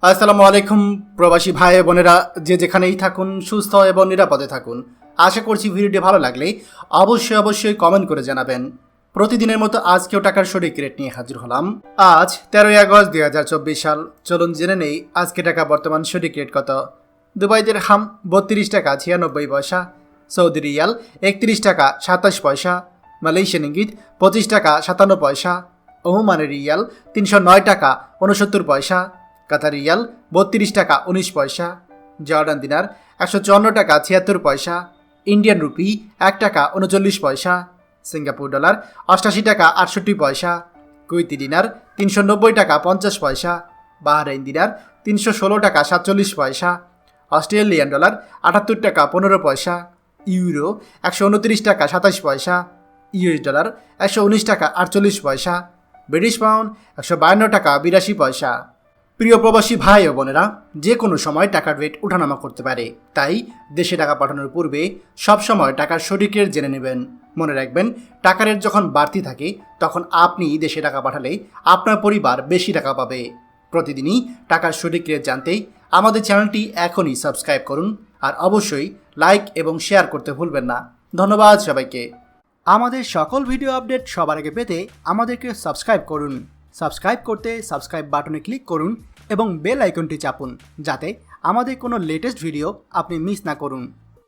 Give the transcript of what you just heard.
আসসালামু আলাইকুম প্রবাসী ভাই বোনেরা, যে যেখানেই থাকুন সুস্থ এবং নিরাপদে থাকুন। আশা করছি ভিডিওটি ভালো লাগলে অবশ্যই কমেন্ট করে জানাবেন। প্রতিদিনের মতো আজকেও টাকার সঠিক রেট নিয়ে হাজির হলাম। আজ 13ই আগস্ট 2024 সাল। চলুন জেনে নেই আজকে টাকা বর্তমান সঠিক রেট কত। দুবাই দিরহাম 32 টাকা 96 পয়সা, সৌদি রিয়াল 31 টাকা 27 পয়সা, মালয়েশিয়ান ইঙ্গিত 25 টাকা 57 পয়সা, ওমানের রিয়াল 309 টাকা 69 পয়সা, কাতার রিয়াল 32 টাকা 19 পয়সা, জর্ডান দিনার 154 টাকা 76 পয়সা, ইন্ডিয়ান রুপি 1 টাকা 39 পয়সা, সিঙ্গাপুর ডলার 88 টাকা 68 পয়সা, কুইতি দিনার 390 টাকা 50 পয়সা, বাহরাইন দিনার 316 টাকা 47 পয়সা, অস্ট্রেলিয়ান ডলার 78 টাকা 15 পয়সা, ইউরো 129 টাকা 27 পয়সা, ইউএস ডলার 119 টাকা 48 পয়সা, ব্রিটিশ পাউন্ড 152 টাকা 82 পয়সা। প্রিয় প্রবাসী ভাই ও বোনেরা, যে কোনো সময় টাকার রেট ওঠানামা করতে পারে, তাই দেশে টাকা পাঠানোর পূর্বে সবসময় টাকার সঠিক রেট জেনে নেবেন। মনে রাখবেন, টাকার রেট যখন বাড়তি থাকে তখন আপনি দেশে টাকা পাঠালে আপনার পরিবার বেশি টাকা পাবে। প্রতিদিনই টাকার সঠিক রেট জানতে আমাদের চ্যানেলটি এখনই সাবস্ক্রাইব করুন, আর অবশ্যই লাইক এবং শেয়ার করতে ভুলবেন না। ধন্যবাদ সবাইকে। আমাদের সকল ভিডিও আপডেট সবার আগে পেতে আমাদেরকে সাবস্ক্রাইব করুন। সাবস্ক্রাইব করতে সাবস্ক্রাইব বাটনে ক্লিক করুন এবং বেল আইকনটি চাপুন, যাতে আমাদের কোনো লেটেস্ট ভিডিও আপনি মিস না করুন।